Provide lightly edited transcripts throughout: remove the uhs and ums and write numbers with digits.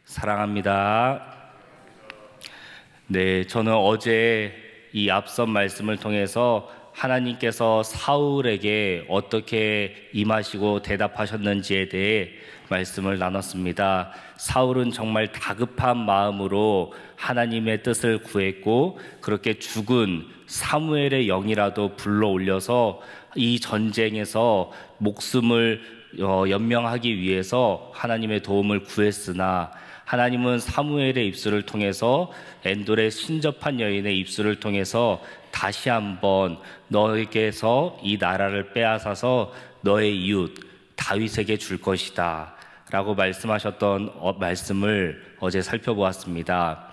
사랑합니다. 네, 저는 어제 이 앞선 말씀을 통해서 하나님께서 사울에게 어떻게 임하시고 대답하셨는지에 대해 말씀을 나눴습니다. 사울은 정말 다급한 마음으로 하나님의 뜻을 구했고, 그렇게 죽은 사무엘의 영이라도 불러 올려서 이 전쟁에서 목숨을 연명하기 위해서 하나님의 도움을 구했으나, 하나님은 사무엘의 입술을 통해서, 엔돌의 신접한 여인의 입술을 통해서 다시 한번 너에게서 이 나라를 빼앗아서 너의 이웃 다윗에게 줄 것이다 라고 말씀하셨던 말씀을 어제 살펴보았습니다.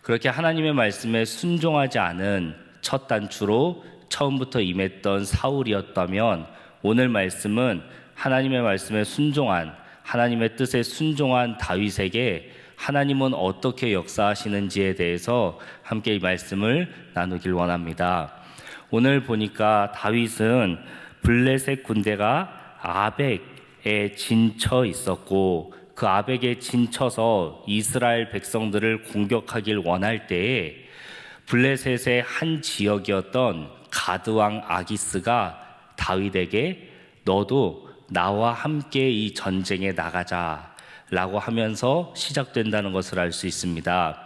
그렇게 하나님의 말씀에 순종하지 않은 첫 단추로 처음부터 임했던 사울이었다면, 오늘 말씀은 하나님의 말씀에 순종한, 하나님의 뜻에 순종한 다윗에게 하나님은 어떻게 역사하시는지에 대해서 함께 이 말씀을 나누길 원합니다. 오늘 보니까 다윗은 블레셋 군대가 아벡에 진쳐 있었고, 그 아벡에 진쳐서 이스라엘 백성들을 공격하길 원할 때에 블레셋의 한 지역이었던 가드왕 아기스가 다윗에게 너도 나와 함께 이 전쟁에 나가자 라고 하면서 시작된다는 것을 알 수 있습니다.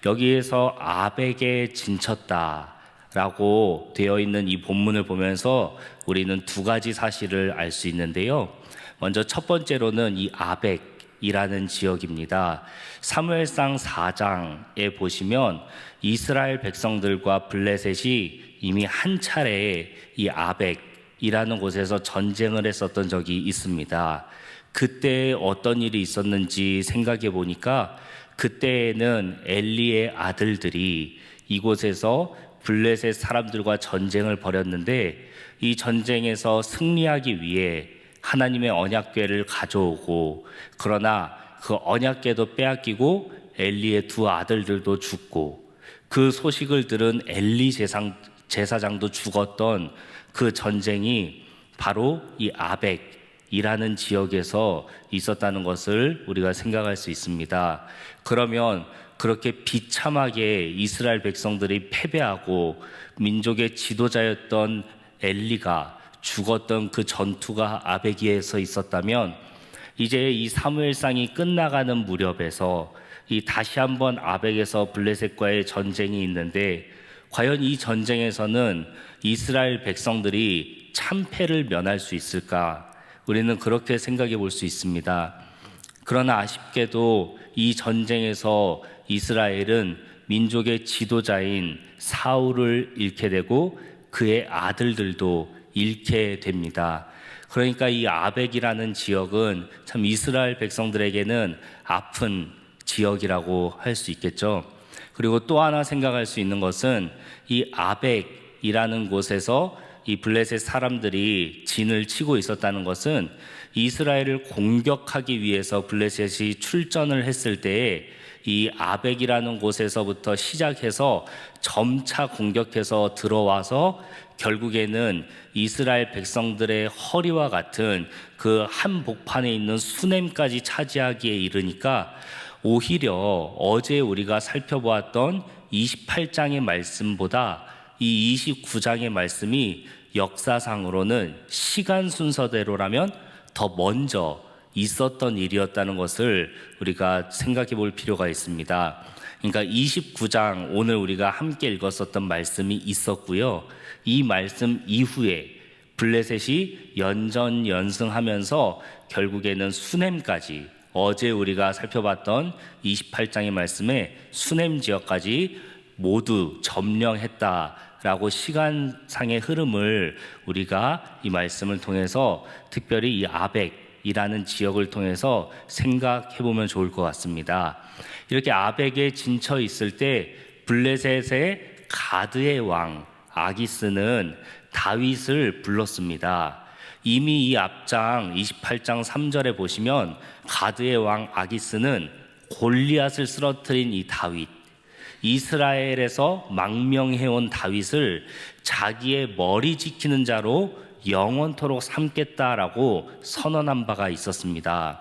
여기에서 아벡에 진쳤다 라고 되어 있는 이 본문을 보면서 우리는 두 가지 사실을 알 수 있는데요. 먼저 첫 번째로는 이 아벡이라는 지역입니다. 사무엘상 4장에 보시면 이스라엘 백성들과 블레셋이 이미 한 차례 이 아벡이라는 곳에서 전쟁을 했었던 적이 있습니다. 그때 어떤 일이 있었는지 생각해 보니까, 그때에는 엘리의 아들들이 이곳에서 블레셋 사람들과 전쟁을 벌였는데, 이 전쟁에서 승리하기 위해 하나님의 언약궤를 가져오고, 그러나 그 언약궤도 빼앗기고 엘리의 두 아들들도 죽고, 그 소식을 들은 엘리 제사장도 죽었던 그 전쟁이 바로 이 아벡이라는 지역에서 있었다는 것을 우리가 생각할 수 있습니다. 그러면 그렇게 비참하게 이스라엘 백성들이 패배하고 민족의 지도자였던 엘리가 죽었던 그 전투가 아벡에서 있었다면, 이제 이 사무엘상이 끝나가는 무렵에서 이 다시 한번 아벡에서 블레셋과의 전쟁이 있는데, 과연 이 전쟁에서는 이스라엘 백성들이 참패를 면할 수 있을까? 우리는 그렇게 생각해 볼 수 있습니다. 그러나 아쉽게도 이 전쟁에서 이스라엘은 민족의 지도자인 사울을 잃게 되고 그의 아들들도 잃게 됩니다. 그러니까 이 아벡이라는 지역은 참 이스라엘 백성들에게는 아픈 지역이라고 할 수 있겠죠. 그리고 또 하나 생각할 수 있는 것은, 이 아벡이라는 곳에서 이 블레셋 사람들이 진을 치고 있었다는 것은, 이스라엘을 공격하기 위해서 블레셋이 출전을 했을 때에 이 아벡이라는 곳에서부터 시작해서 점차 공격해서 들어와서 결국에는 이스라엘 백성들의 허리와 같은 그 한복판에 있는 수넴까지 차지하기에 이르니까, 오히려 어제 우리가 살펴보았던 28장의 말씀보다 이 29장의 말씀이 역사상으로는 시간 순서대로라면 더 먼저 있었던 일이었다는 것을 우리가 생각해 볼 필요가 있습니다. 그러니까 29장, 오늘 우리가 함께 읽었었던 말씀이 있었고요. 이 말씀 이후에 블레셋이 연전연승하면서 결국에는 수넴까지, 어제 우리가 살펴봤던 28장의 말씀에 수넴 지역까지 모두 점령했다라고 시간상의 흐름을 우리가 이 말씀을 통해서, 특별히 이 아벡이라는 지역을 통해서 생각해 보면 좋을 것 같습니다. 이렇게 아벡에 진쳐 있을 때 블레셋의 가드의 왕 아기스는 다윗을 불렀습니다. 이미 이 앞장 28장 3절에 보시면 가드의 왕 아기스는 골리앗을 쓰러뜨린 이 다윗, 이스라엘에서 망명해온 다윗을 자기의 머리 지키는 자로 영원토록 삼겠다라고 선언한 바가 있었습니다.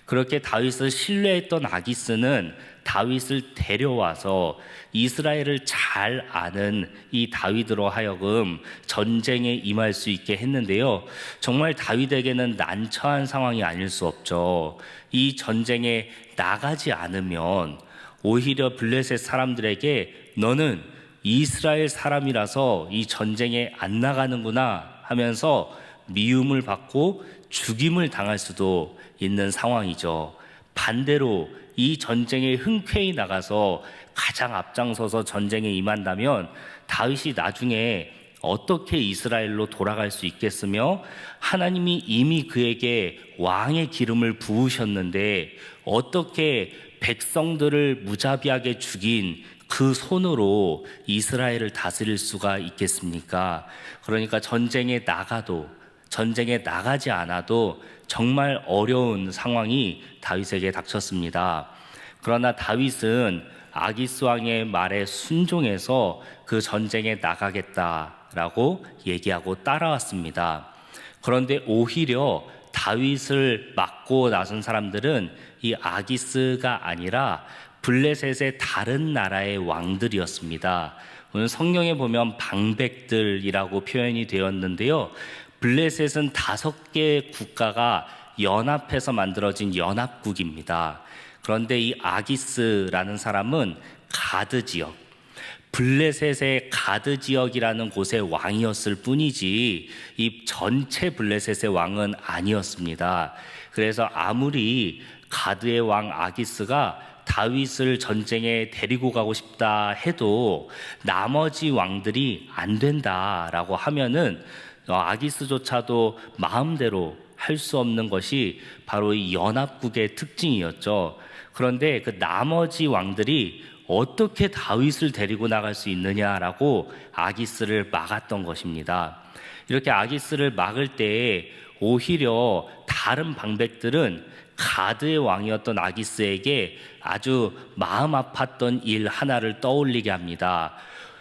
그렇게 다윗을 신뢰했던 아기스는 다윗을 데려와서 이스라엘을 잘 아는 이 다윗으로 하여금 전쟁에 임할 수 있게 했는데요. 정말 다윗에게는 난처한 상황이 아닐 수 없죠. 이 전쟁에 나가지 않으면 오히려 블레셋 사람들에게 너는 이스라엘 사람이라서 이 전쟁에 안 나가는구나 하면서 미움을 받고 죽임을 당할 수도 있는 상황이죠. 반대로 이 전쟁에 흔쾌히 나가서 가장 앞장서서 전쟁에 임한다면 다윗이 나중에 어떻게 이스라엘로 돌아갈 수 있겠으며 하나님이 이미 그에게 왕의 기름을 부으셨는데 어떻게 백성들을 무자비하게 죽인 그 손으로 이스라엘을 다스릴 수가 있겠습니까? 그러니까 전쟁에 나가지 않아도 정말 어려운 상황이 다윗에게 닥쳤습니다. 그러나 다윗은 아기스 왕의 말에 순종해서 그 전쟁에 나가겠다라고 얘기하고 따라왔습니다. 그런데 오히려 다윗을 막고 나선 사람들은 이 아기스가 아니라 블레셋의 다른 나라의 왕들이었습니다. 오늘 성경에 보면 방백들이라고 표현이 되었는데요. 블레셋은 5개 국가가 연합해서 만들어진 연합국입니다. 그런데 이 아기스라는 사람은 가드 지역, 블레셋의 가드 지역이라는 곳의 왕이었을 뿐이지 이 전체 블레셋의 왕은 아니었습니다. 그래서 아무리 가드의 왕 아기스가 다윗을 전쟁에 데리고 가고 싶다 해도 나머지 왕들이 안 된다라고 하면은 아기스조차도 마음대로 할 수 없는 것이 바로 이 연합국의 특징이었죠. 그런데 그 나머지 왕들이 어떻게 다윗을 데리고 나갈 수 있느냐라고 아기스를 막았던 것입니다. 이렇게 아기스를 막을 때에 오히려 다른 방백들은 가드의 왕이었던 아기스에게 아주 마음 아팠던 일 하나를 떠올리게 합니다.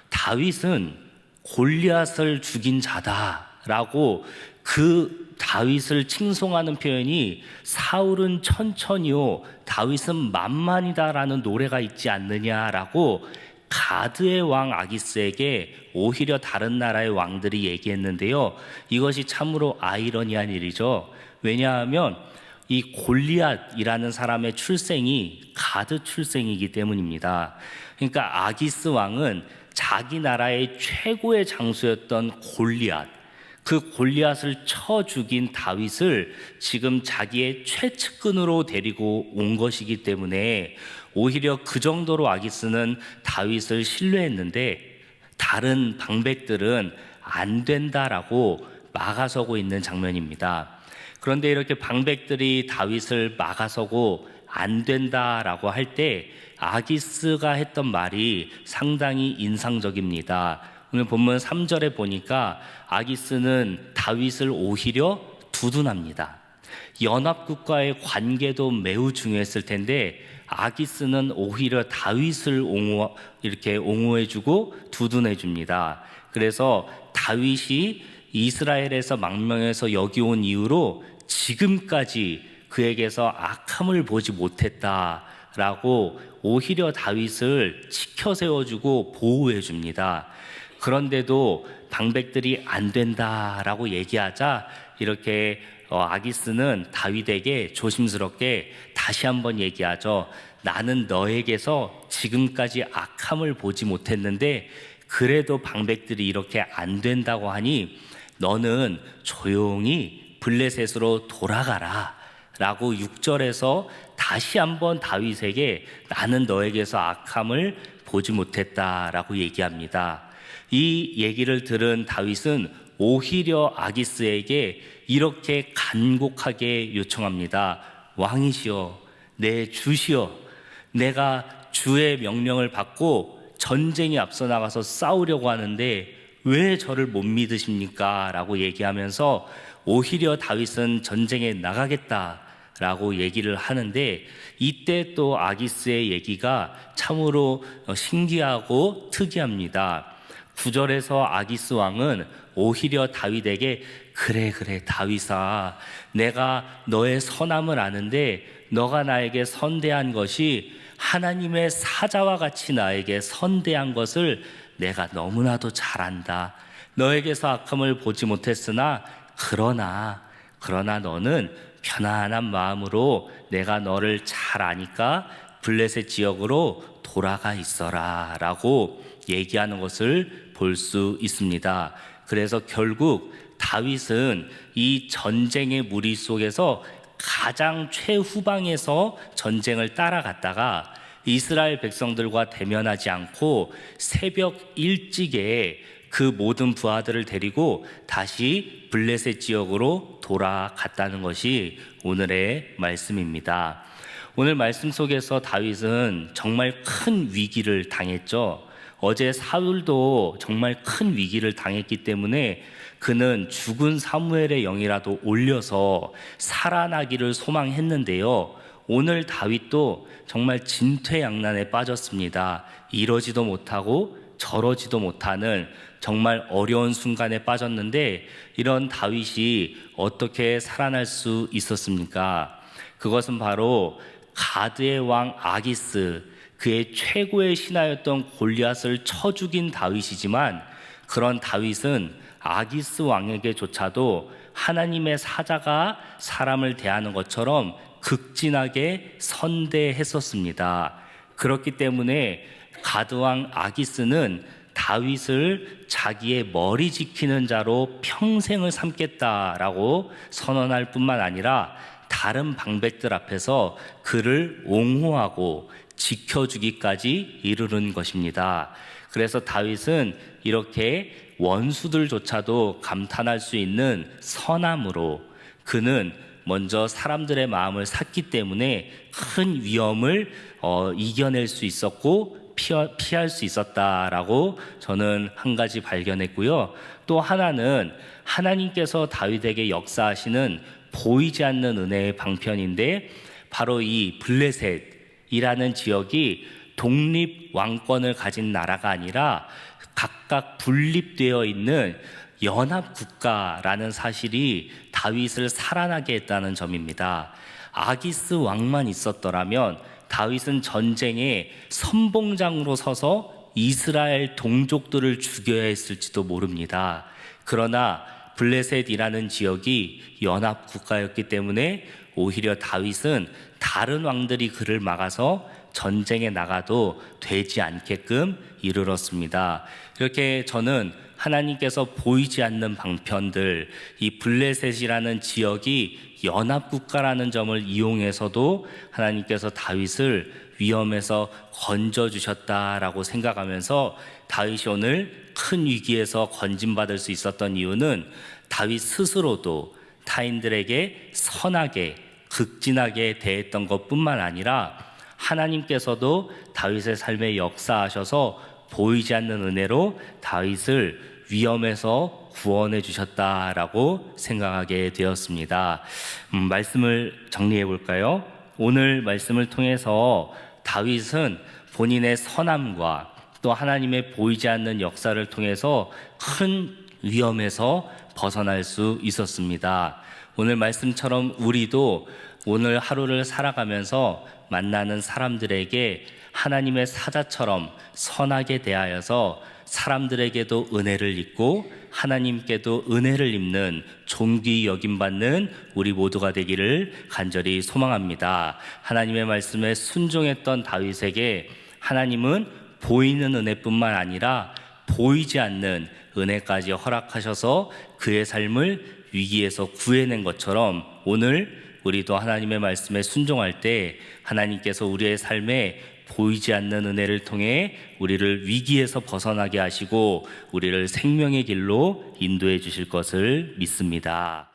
다윗은 골리앗을 죽인 자다라고 그 다윗을 칭송하는 표현이 사울은 천천히요 다윗은 만만이다라는 노래가 있지 않느냐라고 가드의 왕 아기스에게 오히려 다른 나라의 왕들이 얘기했는데요. 이것이 참으로 아이러니한 일이죠. 왜냐하면 이 골리앗이라는 사람의 출생이 가드 출생이기 때문입니다. 그러니까 아기스 왕은 자기 나라의 최고의 장수였던 골리앗, 그 골리앗을 쳐 죽인 다윗을 지금 자기의 최측근으로 데리고 온 것이기 때문에 오히려 그 정도로 아기스는 다윗을 신뢰했는데 다른 방백들은 안 된다라고 막아서고 있는 장면입니다. 그런데 이렇게 방백들이 다윗을 막아서고 안 된다라고 할 때 아기스가 했던 말이 상당히 인상적입니다. 오늘 본문 3절에 보니까 아기스는 다윗을 오히려 두둔합니다. 연합국과의 관계도 매우 중요했을 텐데 아기스는 오히려 다윗을 이렇게 옹호해주고 두둔해줍니다. 그래서 다윗이 이스라엘에서 망명해서 여기 온 이후로 지금까지 그에게서 악함을 보지 못했다라고 오히려 다윗을 지켜 세워주고 보호해줍니다. 그런데도 방백들이 안 된다라고 얘기하자 이렇게 아기스는 다윗에게 조심스럽게 다시 한번 얘기하죠. 나는 너에게서 지금까지 악함을 보지 못했는데 그래도 방백들이 이렇게 안 된다고 하니 너는 조용히 블레셋으로 돌아가라 라고 6절에서 다시 한번 다윗에게 나는 너에게서 악함을 보지 못했다라고 얘기합니다. 이 얘기를 들은 다윗은 오히려 아기스에게 이렇게 간곡하게 요청합니다. 왕이시여, 내 주시여, 내가 주의 명령을 받고 전쟁에 앞서 나가서 싸우려고 하는데 왜 저를 못 믿으십니까? 라고 얘기하면서 오히려 다윗은 전쟁에 나가겠다라고 얘기를 하는데 이때 또 아기스의 얘기가 참으로 신기하고 특이합니다. 9절에서 아기스 왕은 오히려 다윗에게 그래 다윗아, 내가 너의 선함을 아는데 너가 나에게 선대한 것이 하나님의 사자와 같이 나에게 선대한 것을 내가 너무나도 잘 안다. 너에게서 악함을 보지 못했으나 그러나 너는 편안한 마음으로 내가 너를 잘 아니까 블레셋 지역으로 돌아가 있어라 라고 얘기하는 것을 볼 수 있습니다. 그래서 결국 다윗은 이 전쟁의 무리 속에서 가장 최후방에서 전쟁을 따라갔다가 이스라엘 백성들과 대면하지 않고 새벽 일찍에 그 모든 부하들을 데리고 다시 블레셋 지역으로 돌아갔다는 것이 오늘의 말씀입니다. 오늘 말씀 속에서 다윗은 정말 큰 위기를 당했죠. 어제 사울도 정말 큰 위기를 당했기 때문에 그는 죽은 사무엘의 영이라도 올려서 살아나기를 소망했는데요. 오늘 다윗도 정말 진퇴양난에 빠졌습니다. 이러지도 못하고 저러지도 못하는 정말 어려운 순간에 빠졌는데, 이런 다윗이 어떻게 살아날 수 있었습니까? 그것은 바로 가드의 왕 아기스, 그의 최고의 신하였던 골리앗을 쳐 죽인 다윗이지만, 그런 다윗은 아기스 왕에게조차도 하나님의 사자가 사람을 대하는 것처럼 극진하게 선대했었습니다. 그렇기 때문에 가드왕 아기스는 다윗을 자기의 머리 지키는 자로 평생을 삼겠다라고 선언할 뿐만 아니라 다른 방백들 앞에서 그를 옹호하고 지켜주기까지 이르는 것입니다. 그래서 다윗은 이렇게 원수들조차도 감탄할 수 있는 선함으로, 그는 먼저 사람들의 마음을 샀기 때문에 큰 위험을 이겨낼 수 있었고 피할 수 있었다라고 저는 한 가지 발견했고요. 또 하나는 하나님께서 다윗에게 역사하시는 보이지 않는 은혜의 방편인데, 바로 이 블레셋이라는 지역이 독립 왕권을 가진 나라가 아니라 각각 분립되어 있는 연합국가라는 사실이 다윗을 살아나게 했다는 점입니다. 아기스 왕만 있었더라면 다윗은 전쟁에 선봉장으로 서서 이스라엘 동족들을 죽여야 했을지도 모릅니다. 그러나 블레셋이라는 지역이 연합국가였기 때문에 오히려 다윗은 다른 왕들이 그를 막아서 전쟁에 나가도 되지 않게끔 이르렀습니다. 이렇게 저는 하나님께서 보이지 않는 방편들, 이 블레셋이라는 지역이 연합국가라는 점을 이용해서도 하나님께서 다윗을 위험에서 건져주셨다라고 생각하면서, 다윗이 오늘 큰 위기에서 건진받을 수 있었던 이유는 다윗 스스로도 타인들에게 선하게 극진하게 대했던 것뿐만 아니라 하나님께서도 다윗의 삶에 역사하셔서 보이지 않는 은혜로 다윗을 위험에서 구원해 주셨다라고 생각하게 되었습니다. 말씀을 정리해 볼까요? 오늘 말씀을 통해서 다윗은 본인의 선함과 또 하나님의 보이지 않는 역사를 통해서 큰 위험에서 벗어날 수 있었습니다. 오늘 말씀처럼 우리도 오늘 하루를 살아가면서 만나는 사람들에게 하나님의 사자처럼 선하게 대하여서 사람들에게도 은혜를 입고 하나님께도 은혜를 입는 존귀 여김받는 우리 모두가 되기를 간절히 소망합니다. 하나님의 말씀에 순종했던 다윗에게 하나님은 보이는 은혜뿐만 아니라 보이지 않는 은혜까지 허락하셔서 그의 삶을 위기에서 구해낸 것처럼, 오늘 우리도 하나님의 말씀에 순종할 때 하나님께서 우리의 삶에 보이지 않는 은혜를 통해 우리를 위기에서 벗어나게 하시고 우리를 생명의 길로 인도해 주실 것을 믿습니다.